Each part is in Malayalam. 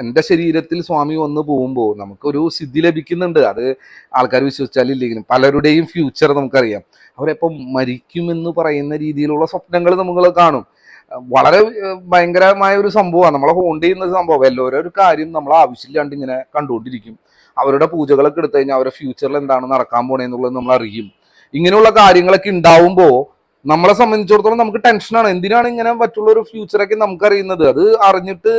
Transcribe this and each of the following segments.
എൻ്റെ ശരീരത്തിൽ സ്വാമി വന്ന് പോകുമ്പോൾ നമുക്കൊരു സിദ്ധി ലഭിക്കുന്നുണ്ട്. അത് ആൾക്കാർ വിശ്വസിച്ചാലില്ലെങ്കിലും പലരുടെയും ഫ്യൂച്ചർ നമുക്കറിയാം. അവരെപ്പം മരിക്കുമെന്ന് പറയുന്ന രീതിയിലുള്ള സ്വപ്നങ്ങൾ നമ്മൾ കാണും. വളരെ ഭയങ്കരമായ ഒരു സംഭവമാണ്. നമ്മളെ ഹോണ്ട് ചെയ്യുന്ന സംഭവം. എല്ലാവരും ഒരു കാര്യം നമ്മൾ ആവശ്യമില്ലാണ്ട് ഇങ്ങനെ കണ്ടുകൊണ്ടിരിക്കും. അവരുടെ പൂജകളൊക്കെ എടുത്തു കഴിഞ്ഞാൽ അവരുടെ ഫ്യൂച്ചറിൽ എന്താണ് നടക്കാൻ പോണേന്നുള്ളത് നമ്മൾ അറിയും. ഇങ്ങനെയുള്ള കാര്യങ്ങളൊക്കെ ഉണ്ടാവുമ്പോൾ നമ്മളെ സംബന്ധിച്ചിടത്തോളം നമുക്ക് ടെൻഷനാണ്. എന്തിനാണ് ഇങ്ങനെ മറ്റുള്ള ഒരു ഫ്യൂച്ചറൊക്കെ നമുക്കറിയുന്നത്? അത് അറിഞ്ഞിട്ട്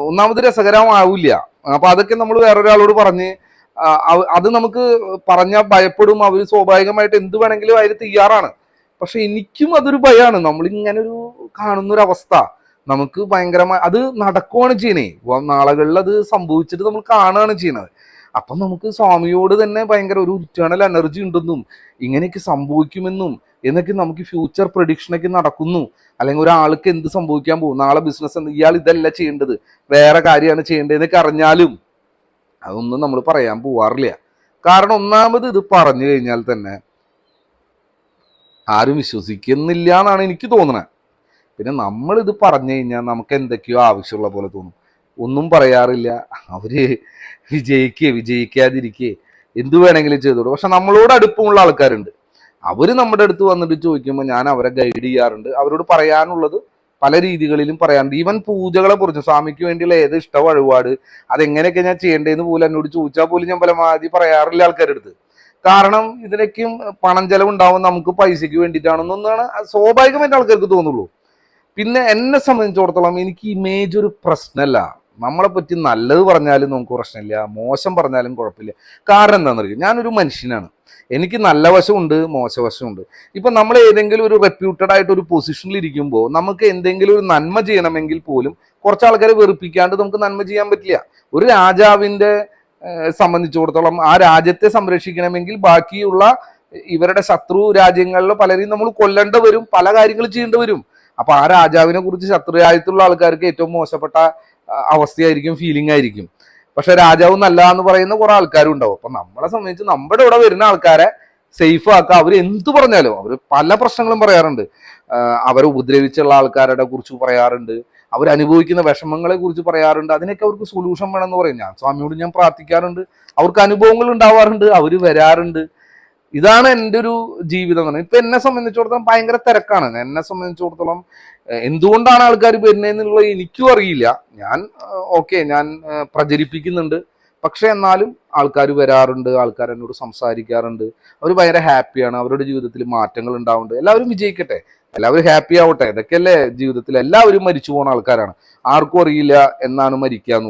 ഒന്നാമത് രസകരമാവില്ല. അപ്പൊ അതൊക്കെ നമ്മൾ വേറൊരാളോട് പറഞ്ഞ് അത് നമുക്ക് പറഞ്ഞാൽ ഭയപ്പെടും. അവർ സ്വാഭാവികമായിട്ട് എന്ത് വേണമെങ്കിലും അതിന് തയ്യാറാണ്. പക്ഷെ എനിക്കും അതൊരു ഭയമാണ്. നമ്മളിങ്ങനൊരു കാണുന്നൊരു അവസ്ഥ നമുക്ക് ഭയങ്കരമായി അത് നടക്കുവാണ് ചെയ്യണേ. നാളുകളിൽ അത് സംഭവിച്ചിട്ട് നമ്മൾ കാണുകയാണ് ചെയ്യണത്. അപ്പം നമുക്ക് സ്വാമിയോട് തന്നെ ഭയങ്കര ഒരു ഇറ്റേണൽ എനർജി ഉണ്ടെന്നും ഇങ്ങനെയൊക്കെ സംഭവിക്കുമെന്നും എന്നൊക്കെ നമുക്ക് ഫ്യൂച്ചർ പ്രഡിക്ഷനൊക്കെ നടക്കുന്നു. അല്ലെങ്കിൽ ഒരാൾക്ക് എന്ത് സംഭവിക്കാൻ പോകും, നാളെ ബിസിനസ് എന്ത്, ഇയാൾ ഇതല്ല ചെയ്യേണ്ടത്, വേറെ കാര്യമാണ് ചെയ്യേണ്ടതെന്നൊക്കെ അറിഞ്ഞാലും അതൊന്നും നമ്മൾ പറയാൻ പോവാറില്ല. കാരണം ഒന്നാമത് ഇത് പറഞ്ഞു കഴിഞ്ഞാൽ തന്നെ ആരും വിശ്വസിക്കുന്നില്ല എന്നാണ് എനിക്ക് തോന്നുന്നത്. പിന്നെ നമ്മളിത് പറഞ്ഞു കഴിഞ്ഞാൽ നമുക്ക് എന്തൊക്കെയോ ആവശ്യമുള്ള പോലെ തോന്നും. ഒന്നും പറയാറില്ല. അവര് വിജയിക്കാതിരിക്കേ എന്തു വേണമെങ്കിലും ചെയ്തോളൂ. പക്ഷെ നമ്മളോട് അടുപ്പമുള്ള ആൾക്കാരുണ്ട്. അവര് നമ്മുടെ അടുത്ത് വന്നിട്ട് ചോദിക്കുമ്പോൾ ഞാൻ അവരെ ഗൈഡ് ചെയ്യാറുണ്ട്. അവരോട് പറയാനുള്ളത് പല രീതികളിലും പറയാറുണ്ട്. ഈവൻ പൂജകളെ കുറിച്ച്, സ്വാമിക്ക് വേണ്ടിയുള്ള ഏത് ഇഷ്ട വഴിപാട് അതെങ്ങനെയൊക്കെ ഞാൻ ചെയ്യേണ്ടതെന്ന് പോലും എന്നോട് ചോദിച്ചാൽ പോലും ഞാൻ പരമാവധി പറയാറില്ല ആൾക്കാരുടെ അടുത്ത്. കാരണം ഇതിനൊക്കെയും പണം ചെലവുണ്ടാവും, നമുക്ക് പൈസയ്ക്ക് വേണ്ടിയിട്ടാണെന്നൊന്നാണ് സ്വാഭാവികമായിട്ട് ആൾക്കാർക്ക് തോന്നുള്ളൂ. പിന്നെ എന്നെ സംബന്ധിച്ചിടത്തോളം എനിക്ക് ഇമേജ് ഒരു പ്രശ്നമല്ല. നമ്മളെ പറ്റി നല്ലത് പറഞ്ഞാലും നമുക്ക് പ്രശ്നമില്ല, മോശം പറഞ്ഞാലും കുഴപ്പമില്ല. കാരണം എന്താണെന്നറിയും, ഞാനൊരു മനുഷ്യനാണ്. എനിക്ക് നല്ല വശമുണ്ട്, മോശവശമുണ്ട്. ഇപ്പൊ നമ്മൾ ഏതെങ്കിലും ഒരു റെപ്യൂട്ടഡ് ആയിട്ട് ഒരു പൊസിഷനിൽ ഇരിക്കുമ്പോൾ നമുക്ക് എന്തെങ്കിലും ഒരു നന്മ ചെയ്യണമെങ്കിൽ പോലും കുറച്ച് ആൾക്കാരെ വെറുപ്പിക്കാണ്ട് നമുക്ക് നന്മ ചെയ്യാൻ പറ്റില്ല. ഒരു രാജാവിന്റെ സംബന്ധിച്ചിടത്തോളം ആ രാജ്യത്തെ സംരക്ഷിക്കണമെങ്കിൽ ബാക്കിയുള്ള ഇവരുടെ ശത്രു രാജ്യങ്ങളിലെ പലരെയും നമ്മൾ കൊല്ലേണ്ട വരും, പല കാര്യങ്ങൾ ചെയ്യേണ്ടി വരും. അപ്പൊ ആ രാജാവിനെ കുറിച്ച് ശത്രു രാജ്യത്തുള്ള ആൾക്കാർക്ക് ഏറ്റവും മോശപ്പെട്ട അവസ്ഥയായിരിക്കും, ഫീലിംഗ് ആയിരിക്കും. പക്ഷെ രാജാവ് നല്ല എന്ന് പറയുന്ന കുറെ ആൾക്കാരും ഉണ്ടാവും. അപ്പൊ നമ്മളെ സംബന്ധിച്ച് നമ്മുടെ ഇവിടെ വരുന്ന ആൾക്കാരെ സേഫ് ആക്കുക. അവർ എന്ത് പറഞ്ഞാലും അവർ പല പ്രശ്നങ്ങളും പറയാറുണ്ട്. അവരെ ഉപദ്രവിച്ചുള്ള ആൾക്കാരുടെ കുറിച്ച് പറയാറുണ്ട്, അവരനുഭവിക്കുന്ന വിഷമങ്ങളെ കുറിച്ച് പറയാറുണ്ട്. അതിനൊക്കെ അവർക്ക് സൊല്യൂഷൻ വേണമെന്ന് പറയും. ഞാൻ സ്വാമിയോട് ഞാൻ പ്രാർത്ഥിക്കാറുണ്ട്, അവർക്ക് അനുഭവങ്ങൾ ഉണ്ടാവാറുണ്ട്, അവർ വരാറുണ്ട്. ഇതാണ് എൻ്റെ ഒരു ജീവിതം എന്ന് പറയുന്നത്. ഇപ്പൊ എന്നെ സംബന്ധിച്ചിടത്തോളം ഭയങ്കര തിരക്കാണ്. എന്നെ സംബന്ധിച്ചിടത്തോളം എന്തുകൊണ്ടാണ് ആൾക്കാർ വരുന്നതെന്നുള്ളത് എനിക്കും അറിയില്ല. ഞാൻ ഞാൻ പ്രചരിപ്പിക്കുന്നുണ്ട്. പക്ഷെ എന്നാലും ആൾക്കാർ വരാറുണ്ട്, ആൾക്കാർ എന്നോട് സംസാരിക്കാറുണ്ട്. അവർ ഭയങ്കര ഹാപ്പിയാണ്, അവരുടെ ജീവിതത്തിൽ മാറ്റങ്ങൾ ഉണ്ടാവുന്നുണ്ട്. എല്ലാവരും വിജയിക്കട്ടെ, എല്ലാവരും ഹാപ്പി ആവട്ടെ. ഇതൊക്കെയല്ലേ ജീവിതത്തിൽ. എല്ലാവരും മരിച്ചു പോകുന്ന ആൾക്കാരാണ്. ആർക്കും അറിയില്ല എന്നാണ് മരിക്കുക.